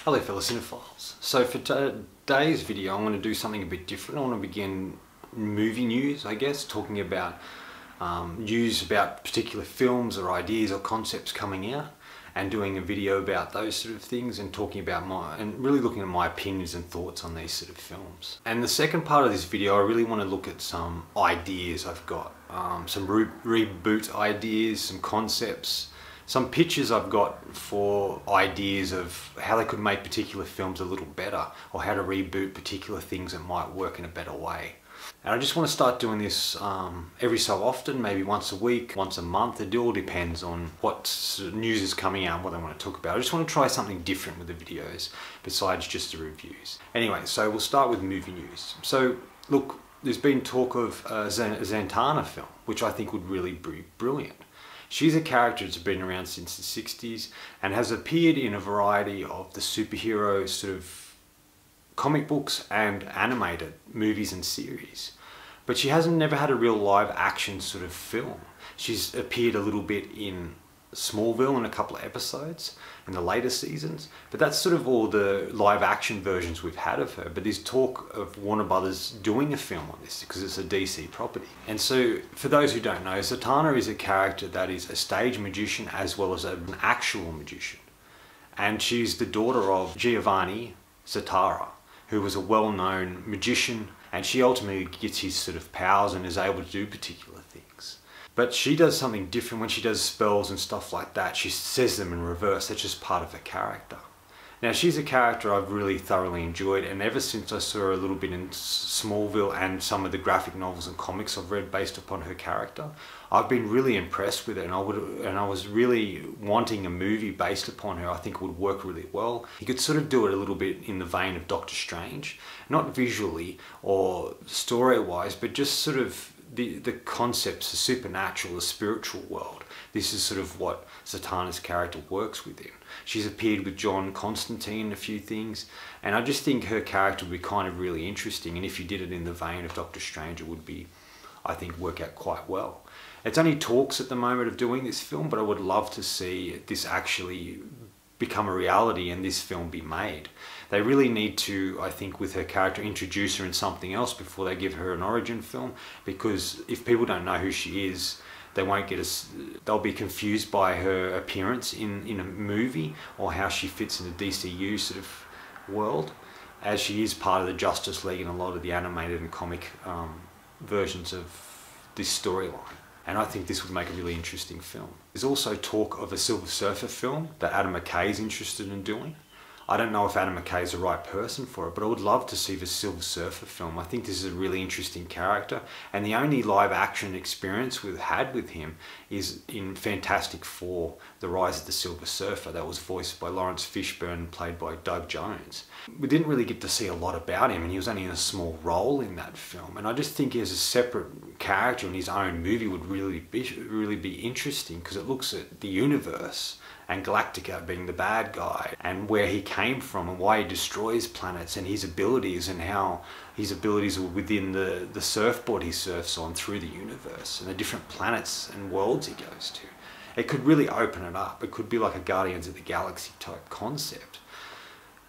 Hello fellow cinephiles. So for today's video I'm going to do something a bit different. I want to begin movie news, I guess, talking about news about particular films or ideas or concepts coming out, and doing a video about those sort of things and talking about really looking at my opinions and thoughts on these sort of films. And the second part of this video, I really want to look at some ideas I've got, some reboot ideas, some concepts, some pitches I've got for ideas of how they could make particular films a little better, or how to reboot particular things that might work in a better way. And I just want to start doing this every so often, maybe once a week, once a month. It all depends on what sort of news is coming out and what I want to talk about. I just want to try something different with the videos besides just the reviews. Anyway, so we'll start with movie news. So look, there's been talk of a Zatanna film, which I think would really be brilliant. She's a character that's been around since the 60s and has appeared in a variety of the superhero sort of comic books and animated movies and series. But she never had a real live action sort of film. She's appeared a little bit in Smallville in a couple of episodes in the later seasons, but that's sort of all the live action versions we've had of her. But there's talk of Warner Brothers doing a film on this because it's a DC property. And so for those who don't know, Zatanna is a character that is a stage magician as well as an actual magician. And she's the daughter of Giovanni Zatara, who was a well-known magician, and she ultimately gets his sort of powers and is able to do particular things. But she does something different when she does spells and stuff like that. She says them in reverse. That's just part of her character. Now, she's a character I've really thoroughly enjoyed, and ever since I saw her a little bit in Smallville and some of the graphic novels and comics I've read based upon her character, I've been really impressed with it, and I was really wanting a movie based upon her. I think it would work really well. You could sort of do it a little bit in the vein of Doctor Strange, not visually or story-wise, but just sort of the concepts, the supernatural, the spiritual world. This is sort of what Zatanna's character works within. She's appeared with John Constantine in a few things, and I just think her character would be kind of really interesting, and if you did it in the vein of Doctor Strange, it would be, I think, work out quite well. It's only talks at the moment of doing this film, but I would love to see this actually become a reality and this film be made. They really need to, I think, with her character, introduce her in something else before they give her an origin film, because if people don't know who she is, they won't get they'll be confused by her appearance in a movie or how she fits in the DCU sort of world, as she is part of the Justice League and a lot of the animated and comic versions of this storyline. And I think this would make a really interesting film. There's also talk of a Silver Surfer film that Adam McKay is interested in doing. I don't know if Adam McKay is the right person for it, but I would love to see the Silver Surfer film. I think this is a really interesting character, and the only live action experience we've had with him is in Fantastic Four: The Rise of the Silver Surfer. That was voiced by Lawrence Fishburne, played by Doug Jones. We didn't really get to see a lot about him, and he was only in a small role in that film. And I just think as a separate character in his own movie would really be interesting, because it looks at the universe and Galactica being the bad guy, and where he came from and why he destroys planets, and his abilities and how his abilities are within the surfboard he surfs on through the universe and the different planets and worlds he goes to. It could really open it up. It could be like a Guardians of the Galaxy type concept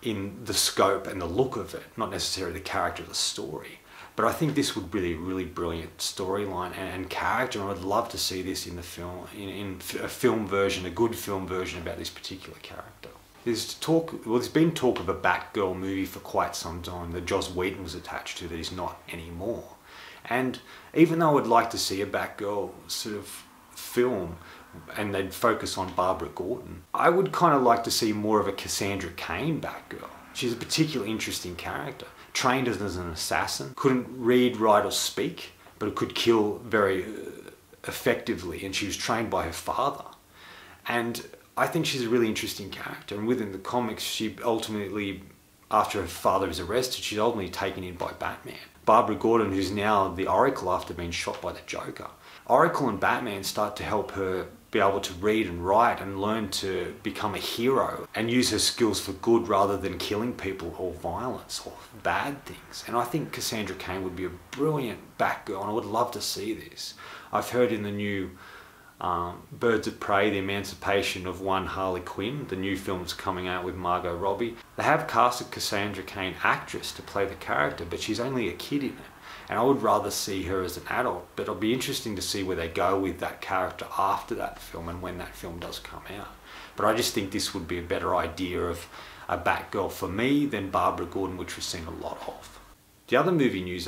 in the scope and the look of it, not necessarily the character of the story. But I think this would be a really brilliant storyline and character, and I'd love to see this in the film, in a film version, a good film version about this particular character. There's been talk of a Batgirl movie for quite some time that Joss Whedon was attached to that is not anymore. And even though I'd like to see a Batgirl sort of film and they'd focus on Barbara Gordon, I would kind of like to see more of a Cassandra Cain Batgirl. She's a particularly interesting character. Trained as an assassin, couldn't read, write or speak, but could kill very effectively, and she was trained by her father. And I think she's a really interesting character, and within the comics she ultimately, after her father is arrested, she's ultimately taken in by Batman. Barbara Gordon, who's now the Oracle after being shot by the Joker. Oracle and Batman start to help her be able to read and write and learn to become a hero and use her skills for good rather than killing people or violence or bad things. And I think Cassandra Cain would be a brilliant Batgirl, and I would love to see this. I've heard in the new Birds of Prey, The Emancipation of One Harley Quinn, the new film's coming out with Margot Robbie. They have casted Cassandra Cain, actress, to play the character, but she's only a kid in it. And I would rather see her as an adult, but it'll be interesting to see where they go with that character after that film and when that film does come out. But I just think this would be a better idea of a Batgirl for me than Barbara Gordon, which we've seen a lot of. The other movie news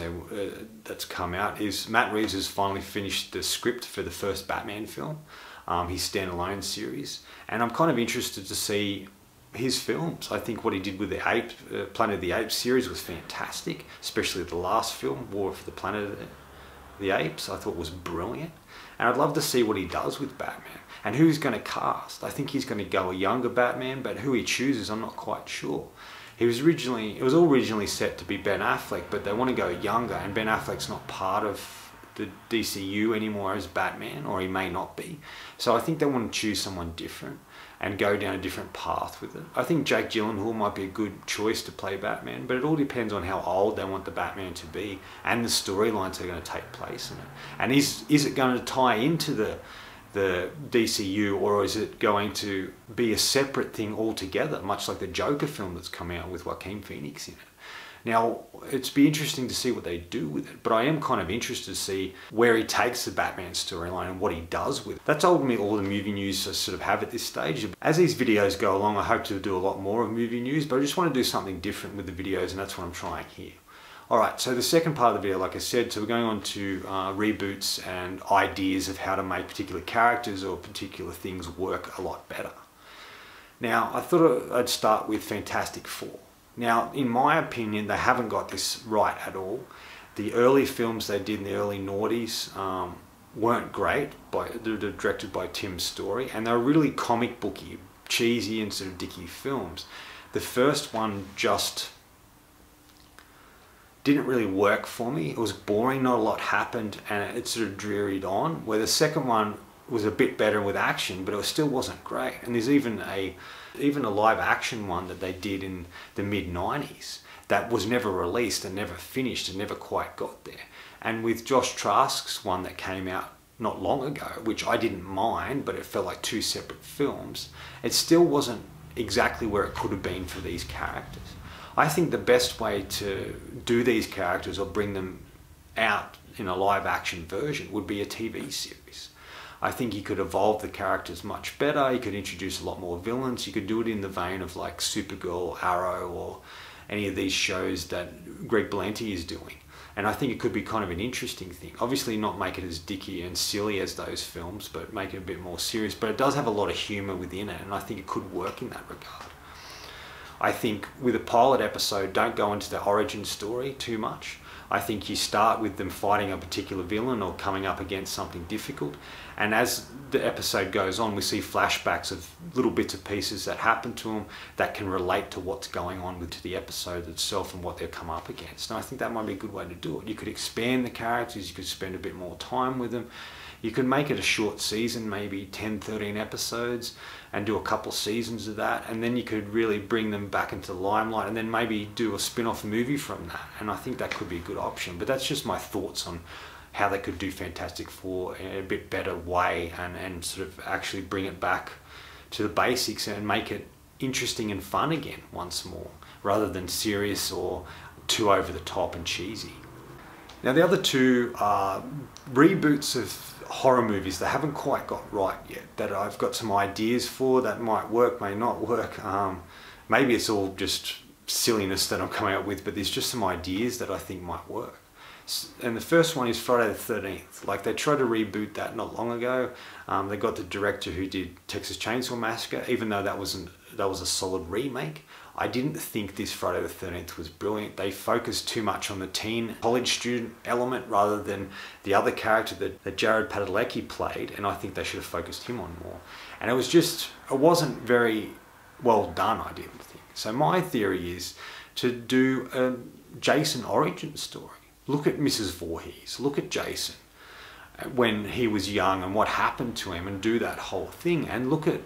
that's come out is Matt Reeves has finally finished the script for the first Batman film, his standalone series, and I'm kind of interested to see his films. I think what he did with the Planet of the Apes series was fantastic, especially the last film, War for the Planet of the Apes. I thought was brilliant, and I'd love to see what he does with Batman and who he's going to cast. I think he's going to go a younger Batman, but who he chooses, I'm not quite sure. It was originally set to be Ben Affleck, but they want to go younger, and Ben Affleck's not part of the DCU anymore as Batman, or he may not be. So I think they want to choose someone different and go down a different path with it. I think Jake Gyllenhaal might be a good choice to play Batman, but it all depends on how old they want the Batman to be and the storylines that are going to take place in it. And is it going to tie into the DCU, or is it going to be a separate thing altogether, much like the Joker film that's come out with Joaquin Phoenix in it? Now, it's be interesting to see what they do with it, but I am kind of interested to see where he takes the Batman storyline and what he does with it. That's ultimately all the movie news I sort of have at this stage. As these videos go along, I hope to do a lot more of movie news, but I just want to do something different with the videos, and that's what I'm trying here. Alright, so the second part of the video, like I said, so we're going on to reboots and ideas of how to make particular characters or particular things work a lot better. Now, I thought I'd start with Fantastic Four. Now, in my opinion, they haven't got this right at all. The early films they did in the early noughties weren't great. They were directed by Tim Story, and they were really comic booky, cheesy and sort of dicky films. The first one just didn't really work for me. It was boring, not a lot happened, and it sort of drearied on, where the second one was a bit better with action, but it still wasn't great. And there's even a live action one that they did in the mid-90s that was never released and never finished and never quite got there. And with Josh Trask's one that came out not long ago, which I didn't mind, but it felt like two separate films, it still wasn't exactly where it could have been for these characters. I think the best way to do these characters or bring them out in a live action version would be a TV series. I think you could evolve the characters much better, you could introduce a lot more villains, you could do it in the vein of like Supergirl, Arrow, or any of these shows that Greg Berlanti is doing. And I think it could be kind of an interesting thing. Obviously not make it as dicky and silly as those films, but make it a bit more serious. But it does have a lot of humour within it, and I think it could work in that regard. I think with a pilot episode, don't go into the origin story too much. I think you start with them fighting a particular villain or coming up against something difficult. And as the episode goes on, we see flashbacks of little bits and pieces that happen to them that can relate to what's going on with the episode itself and what they've come up against. And I think that might be a good way to do it. You could expand the characters, you could spend a bit more time with them. You could make it a short season, maybe 10, 13 episodes, and do a couple seasons of that, and then you could really bring them back into the limelight and then maybe do a spin-off movie from that. And I think that could be a good option. But that's just my thoughts on how they could do Fantastic Four in a bit better way and sort of actually bring it back to the basics and make it interesting and fun again once more, rather than serious or too over the top and cheesy. Now the other two are reboots of horror movies that haven't quite got right yet, that I've got some ideas for that might work, may not work. Maybe it's all just silliness that I'm coming up with, but there's just some ideas that I think might work. And the first one is Friday the 13th. Like, they tried to reboot that not long ago. They got the director who did Texas Chainsaw Massacre, even though that was a solid remake. I didn't think this Friday the 13th was brilliant. They focused too much on the teen college student element rather than the other character that Jared Padalecki played, and I think they should have focused him on more. And it wasn't very well done, I didn't think. So my theory is to do a Jason origin story. Look at Mrs. Voorhees, look at Jason when he was young and what happened to him, and do that whole thing. And look at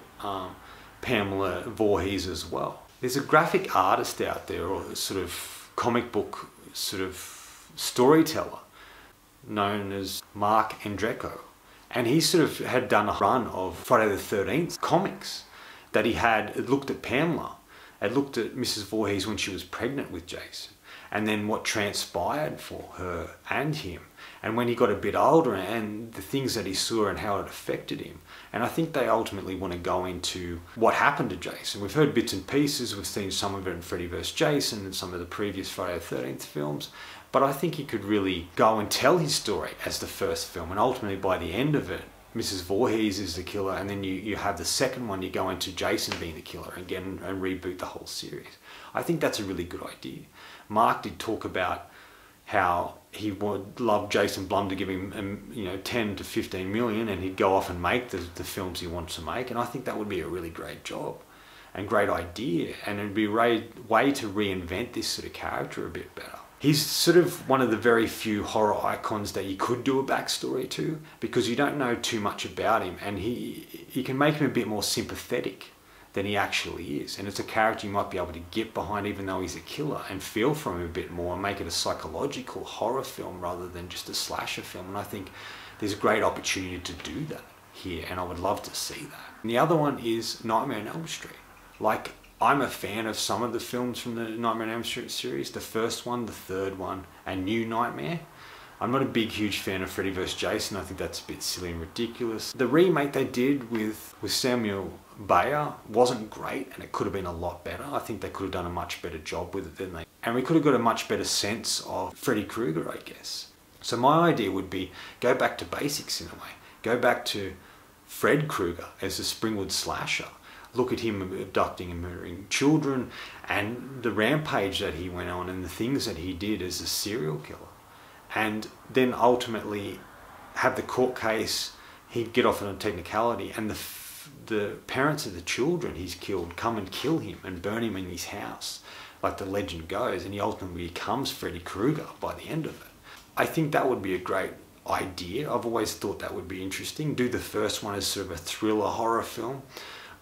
Pamela Voorhees as well. There's a graphic artist out there, or a sort of comic book sort of storyteller known as Mark Andreyko. And he sort of had done a run of Friday the 13th comics that he had looked at Pamela, had looked at Mrs. Voorhees when she was pregnant with Jason, and then what transpired for her and him, and when he got a bit older and the things that he saw and how it affected him. And I think they ultimately want to go into what happened to Jason. We've heard bits and pieces, we've seen some of it in Freddy vs. Jason and some of the previous Friday the 13th films, but I think he could really go and tell his story as the first film, and ultimately by the end of it, Mrs. Voorhees is the killer, and then you have the second one, you go into Jason being the killer again and reboot the whole series. I think that's a really good idea. Mark did talk about how he would love Jason Blum to give him 10 to 15 million and he'd go off and make the films he wants to make, and I think that would be a really great job and great idea, and it'd be a way to reinvent this sort of character a bit better. He's sort of one of the very few horror icons that you could do a backstory to, because you don't know too much about him, and you can make him a bit more sympathetic than he actually is. And it's a character you might be able to get behind even though he's a killer, and feel from him a bit more and make it a psychological horror film rather than just a slasher film. And I think there's a great opportunity to do that here, and I would love to see that. And the other one is Nightmare on Elm Street. Like, I'm a fan of some of the films from the Nightmare on Elm Street series, the first one, the third one, and New Nightmare. I'm not a huge fan of Freddy vs. Jason. I think that's a bit silly and ridiculous. The remake they did with Samuel Bayer wasn't great, and it could have been a lot better. I think they could have done a much better job with it than they... And we could have got a much better sense of Freddy Krueger, I guess. So my idea would be, go back to basics in a way. Go back to Fred Krueger as a Springwood slasher. Look at him abducting and murdering children, and the rampage that he went on and the things that he did as a serial killer. And then ultimately have the court case, he'd get off on a technicality, and the parents of the children he's killed come and kill him and burn him in his house, like the legend goes, and he ultimately becomes Freddy Krueger by the end of it. I think that would be a great idea. I've always thought that would be interesting. Do the first one as sort of a thriller horror film,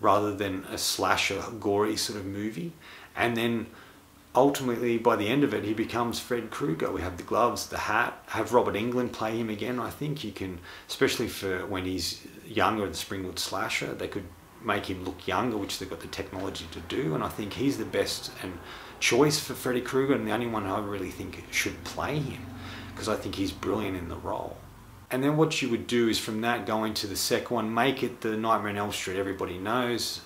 rather than a slasher, gory sort of movie. And then ultimately, by the end of it, he becomes Fred Krueger. We have the gloves, the hat, have Robert Englund play him again. I think you can, especially for when he's younger, the Springwood slasher, they could make him look younger, which they've got the technology to do. And I think he's the best and choice for Freddy Krueger, and the only one I really think should play him, because I think he's brilliant in the role. And then what you would do is from that go into the second one, make it the Nightmare on Elm Street everybody knows,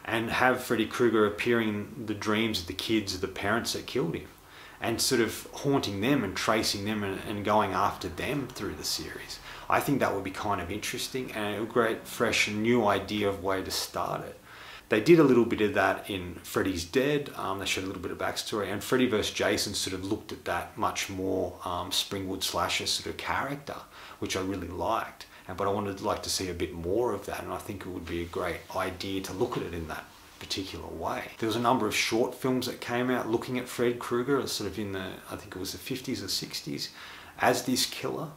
and have Freddy Krueger appearing in the dreams of the kids of the parents that killed him, and sort of haunting them and tracing them and going after them through the series. I think that would be kind of interesting and a great, fresh, new idea of way to start it. They did a little bit of that in Freddy's Dead. They showed a little bit of backstory, and Freddy vs. Jason sort of looked at that much more Springwood slasher sort of character, which I really liked. But I wanted like to see a bit more of that, and I think it would be a great idea to look at it in that particular way. There was a number of short films that came out looking at Fred Krueger, sort of in the, I think it was the 50s or 60s, as this killer,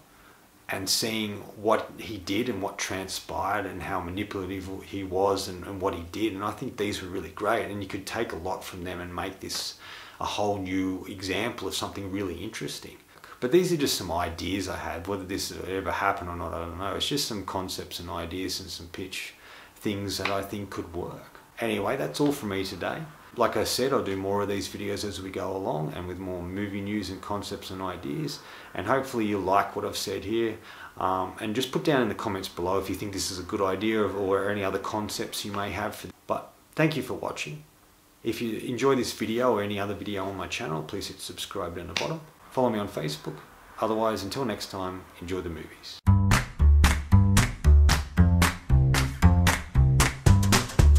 and seeing what he did and what transpired and how manipulative he was and what he did. And I think these were really great, and you could take a lot from them and make this a whole new example of something really interesting. But these are just some ideas I had. Whether this will ever happen or not, I don't know. It's just some concepts and ideas and some pitch things that I think could work. Anyway, that's all from me today. Like I said, I'll do more of these videos as we go along, and with more movie news and concepts and ideas. And hopefully you'll like what I've said here. And just put down in the comments below if you think this is a good idea or any other concepts you may have. But thank you for watching. If you enjoy this video or any other video on my channel, please hit subscribe down the bottom. Follow me on Facebook. Otherwise, until next time, enjoy the movies.